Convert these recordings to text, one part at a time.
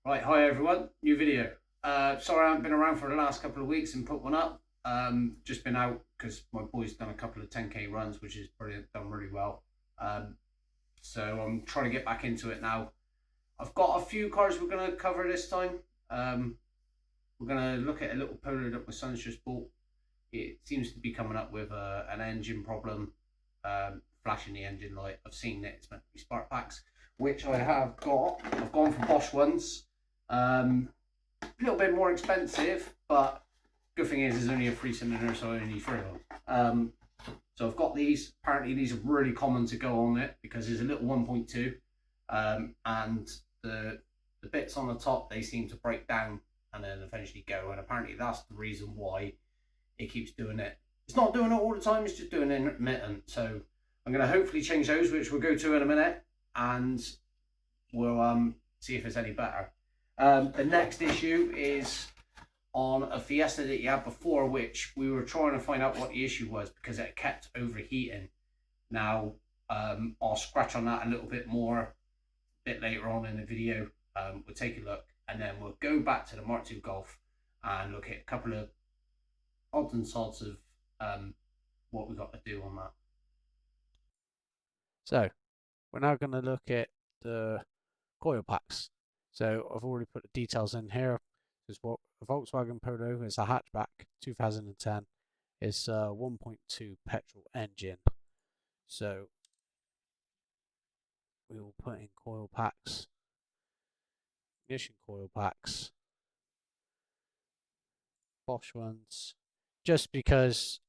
Right, hi everyone, new video. Sorry I haven't been around for the last couple of weeks and put one up. Just been out because my boy's done a couple of 10k runs, which is brilliant, done really well. So I'm trying to get back into it now. I've got a few cars we're going to cover this time. We're going to look at a little Polo that my son's just bought. It seems to be coming up with an engine problem, flashing the engine light. I've seen that it's meant to be spark packs, which I have got. I've gone for Bosch ones. A little bit more expensive, but good thing is there's only a 3-cylinder, so I only need 3 of them. So I've got these. Apparently these are really common to go on it because there's a little 1.2, and the bits on the top, they seem to break down and then eventually go, and apparently that's the reason why it keeps doing it. It's not doing it all the time, it's just doing it intermittent. So I'm going to hopefully change those, which we'll go to in a minute, and we'll see if it's any better. The next issue is on a Fiesta that you had before, which we were trying to find out what the issue was because it kept overheating. Now, I'll scratch on that a little bit more a bit later on in the video. We'll take a look and then we'll go back to the Mark II Golf and look at a couple of odds and sods of what we've got to do on that. So, we're now going to look at the coil packs. So, I've already put the details in here. It's what a Volkswagen Polo. It's a hatchback, 2010. It's a 1.2 petrol engine. So, we will put in coil packs, ignition coil packs, Bosch ones, just because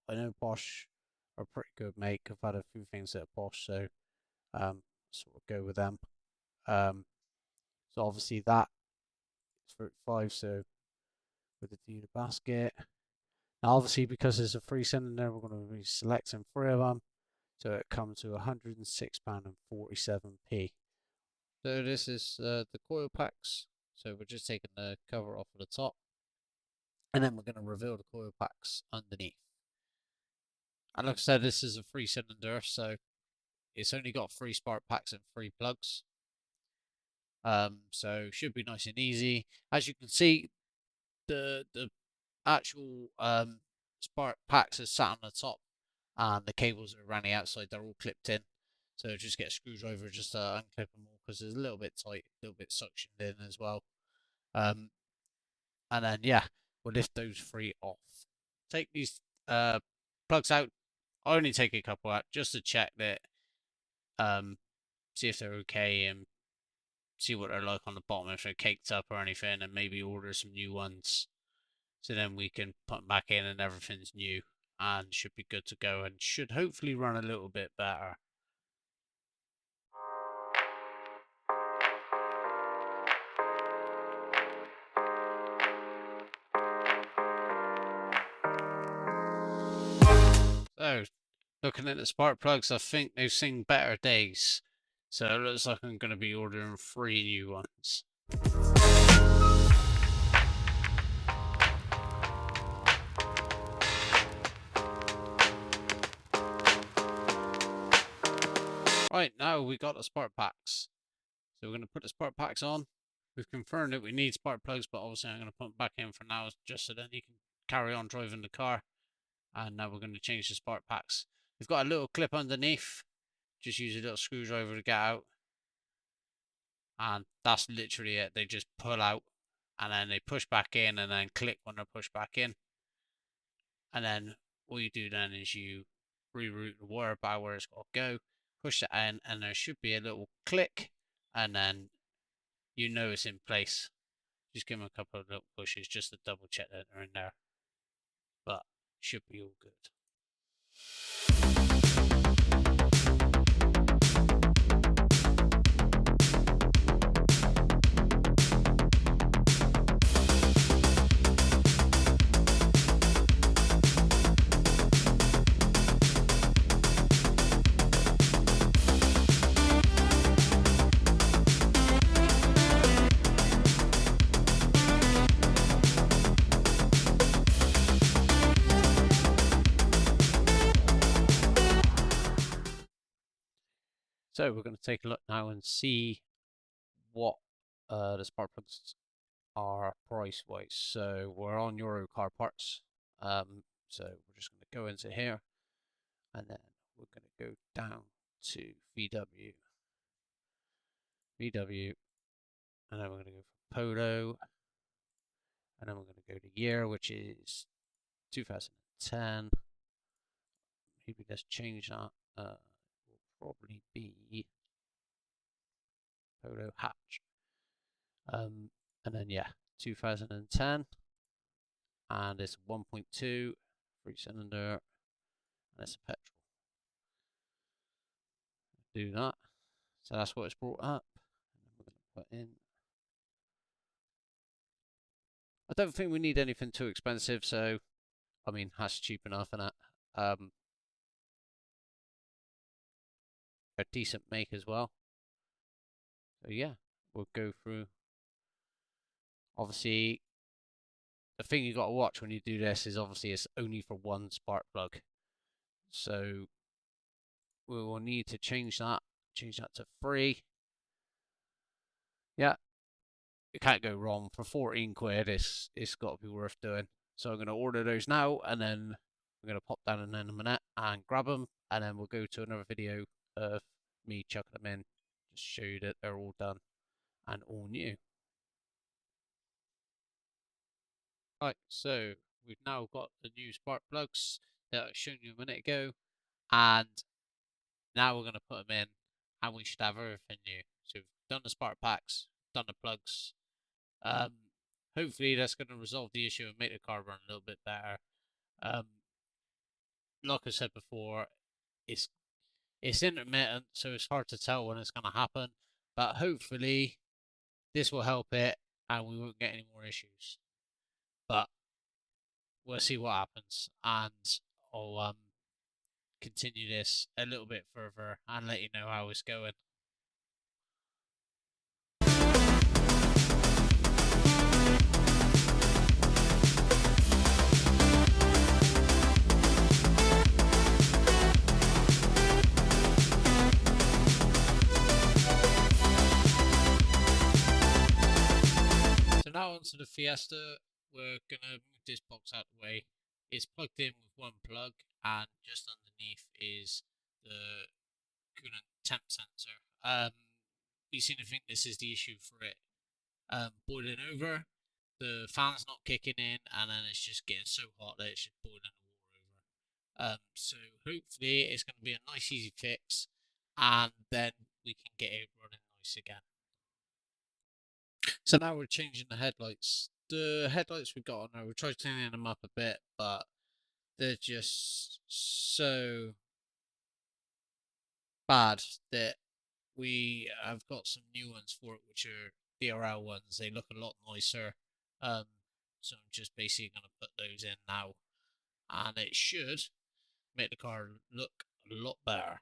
I know Bosch are a pretty good make. I've had a few things that are Bosch, so sort of go with them. So obviously that is 35, so with the dealer basket. Now obviously because there's a 3-cylinder, we're going to be selecting 3 of them, so it comes to £106.47p. So this is the coil packs. So we're just taking the cover off of the top, and then we're going to reveal the coil packs underneath. And like I said, this is a 3-cylinder, so it's only got 3 spark packs and 3 plugs. So should be nice and easy. As you can see, the actual spark packs are sat on the top, and the cables are around the outside. They're all clipped in. So just get a screwdriver just to unclip them all because it's a little bit tight, a little bit suctioned in as well. And then yeah, we'll lift those 3 off. Take these plugs out. I only take a couple out just to check that, see if they're okay and see what they're like on the bottom, if they're caked up or anything, and maybe order some new ones. So then we can put them back in and everything's new and should be good to go and should hopefully run a little bit better. So, looking at the spark plugs, I think they've seen better days. So it looks like I'm going to be ordering 3 new ones. Right, now we got the spark packs. So we're going to put the spark packs on. We've confirmed that we need spark plugs, but obviously I'm going to put them back in for now just so that you can carry on driving the car. And now we're going to change the spark packs. We've got a little clip underneath. Just use a little screwdriver to get out. And that's literally it. They just pull out and then they push back in and then click when they're pushed back in. And then all you do then is you reroute the wire by where it's got to go, push it in, and there should be a little click, and then you know it's in place. Just give them a couple of little pushes just to double check that they're in there. But should be all good. So we're going to take a look now and see what the spark plugs are price wise. So we're on Euro car parts. So we're just going to go into here, and then we're going to go down to VW, and then we're going to go for Polo, and then we're going to go to year, which is 2010. Maybe let's change that. Will probably be Polo hatch. And then yeah, 2010, and it's 1.2 3-cylinder, and it's a petrol. Do that. So that's what it's brought up. And we're going to put in. I don't think we need anything too expensive, so I mean that's cheap enough, and that a decent make as well. So yeah, we'll go through. Obviously, the thing you got to watch when you do this is obviously it's only for one spark plug, so we will need to change that to 3. Yeah, it can't go wrong. For 14 quid, it's got to be worth doing. So I'm going to order those now, and then I'm going to pop down in a minute and grab them, and then we'll go to another video of me chucking them in, just show you that they're all done and all new. Right, so we've now got the new spark plugs that I showed you a minute ago, and now we're going to put them in, and we should have everything new. So we've done the spark packs, done the plugs. Hopefully that's going to resolve the issue and make the car run a little bit better. Like I said before, it's intermittent, so it's hard to tell when it's going to happen. But hopefully this will help it, and we won't get any more issues. But we'll see what happens, and I'll continue this a little bit further and let you know how it's going. So now onto the Fiesta. We're gonna move this box out of the way. It's plugged in with one plug, and just underneath is the coolant temp sensor. We seem to think this is the issue for it boiling over. The fan's not kicking in, and then it's just getting so hot that it's just boiling the water over. So hopefully it's going to be a nice easy fix, and then we can get it running nice again. So now we're changing the headlights. The headlights we got on there, we tried cleaning them up a bit, but they're just so bad that we have got some new ones for it, which are DRL ones. They look a lot nicer. So I'm just basically going to put those in now, and it should make the car look a lot better.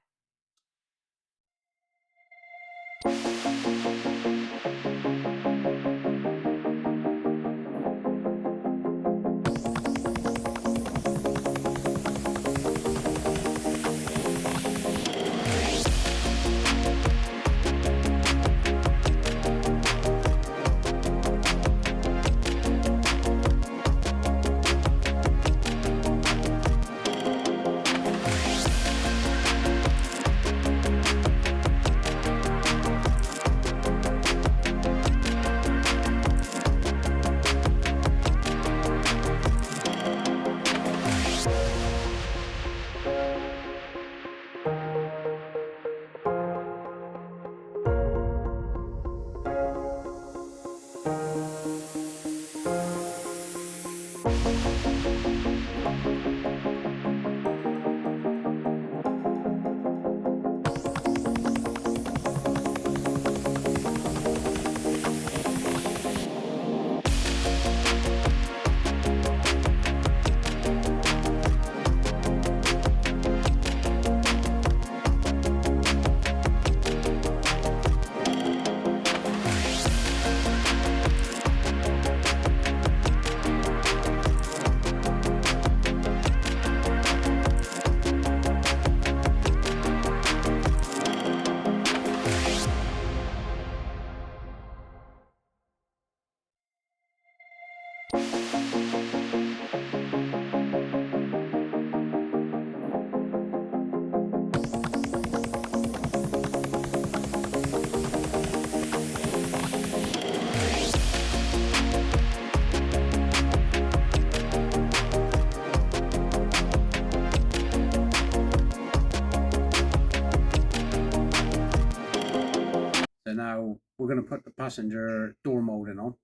So now we're going to put the passenger door molding on.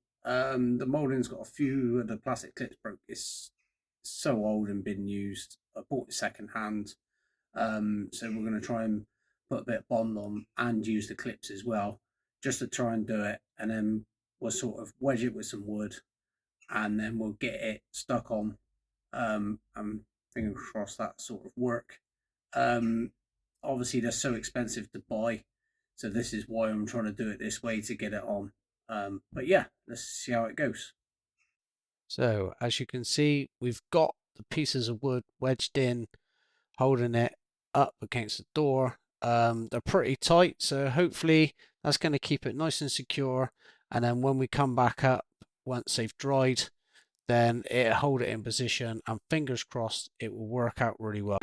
The molding's got a few of the plastic clips broke. It's so old and been used. I bought it second hand. So we're going to try and put a bit of bond on and use the clips as well, just to try and do it. And then we'll sort of wedge it with some wood, and then we'll get it stuck on. And fingers crossed that sort of work. Obviously they're so expensive to buy, so this is why I'm trying to do it this way, to get it on. But yeah, let's see how it goes. So as you can see, we've got the pieces of wood wedged in, holding it up against the door. They're pretty tight, so hopefully that's going to keep it nice and secure. And then when we come back up, once they've dried, then it'll hold it in position, and fingers crossed it will work out really well.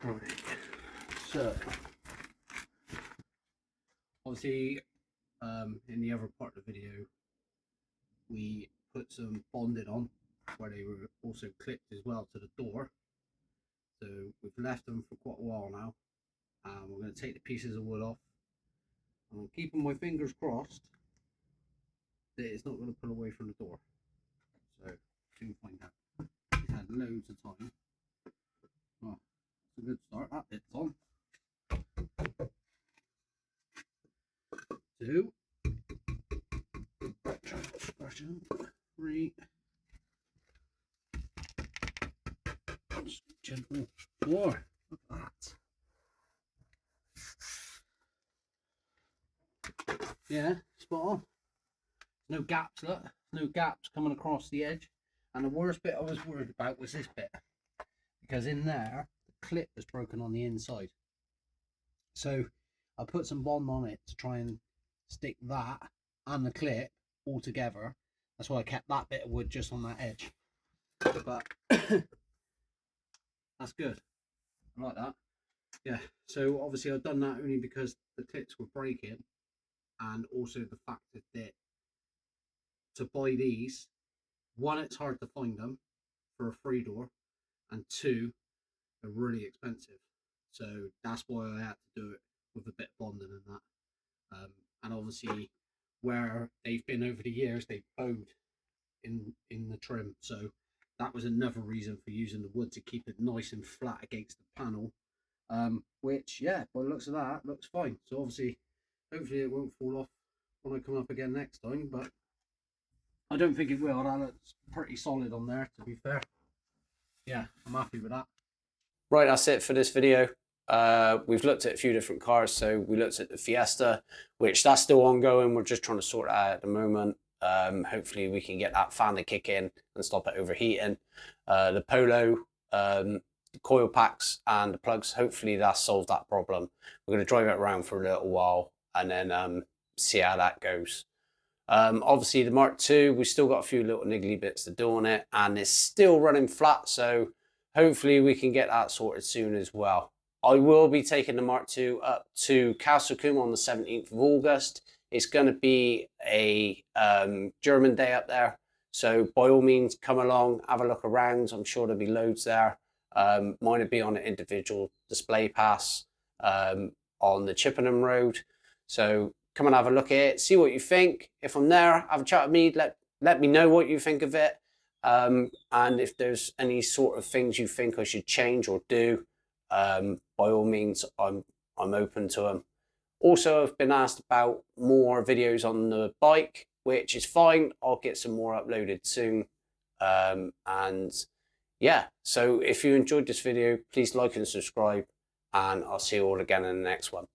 Right. So obviously in the other part of the video we put some bonding on where they were also clipped as well to the door. So we've left them for quite a while now, and we're going to take the pieces of wood off. I'm keeping my fingers crossed that it's not going to pull away from the door. So soon find out. He's had loads of time. Well, it's a good start. That bit's on. 2. Try to scratch them. 3. Just gentle. 4. Look at that. Yeah, spot on. No gaps, look. No gaps coming across the edge. And the worst bit I was worried about was this bit, because in there the clip was broken on the inside. So I put some bond on it to try and stick that and the clip all together. That's why I kept that bit of wood just on that edge. But that's good. I like that. Yeah, so obviously I've done that only because the clips were breaking, and also the fact that to buy these, 1, it's hard to find them for a free door, and 2, they're really expensive. So that's why I had to do it with a bit of bonding and that. And obviously where they've been over the years, they've bowed in the trim, so that was another reason for using the wood, to keep it nice and flat against the panel. Which, yeah, by the looks of that, looks fine. So obviously hopefully it won't fall off when I come up again next time, but I don't think it will. That looks pretty solid on there, to be fair. Yeah, I'm happy with that. Right, that's it for this video. We've looked at a few different cars. So we looked at the Fiesta, which that's still ongoing. We're just trying to sort it out at the moment. Hopefully we can get that fan to kick in and stop it overheating. The Polo, the coil packs and the plugs, hopefully that solved that problem. We're going to drive it around for a little while and then see how that goes. Obviously the Mark II, we've still got a few little niggly bits to do on it, and it's still running flat, so hopefully we can get that sorted soon as well. I will be taking the Mark II up to Castle Combe on the 17th of August. It's going to be a German day up there, so by all means come along, have a look around. I'm sure there'll be loads there. Mine will be on an individual display pass on the Chippenham Road, so come and have a look at it, see what you think. If I'm there, have a chat with me, let me know what you think of it, and if there's any sort of things you think I should change or do, by all means I'm open to them. Also, I've been asked about more videos on the bike, which is fine. I'll get some more uploaded soon. And yeah, so if you enjoyed this video, please like and subscribe, and I'll see you all again in the next one.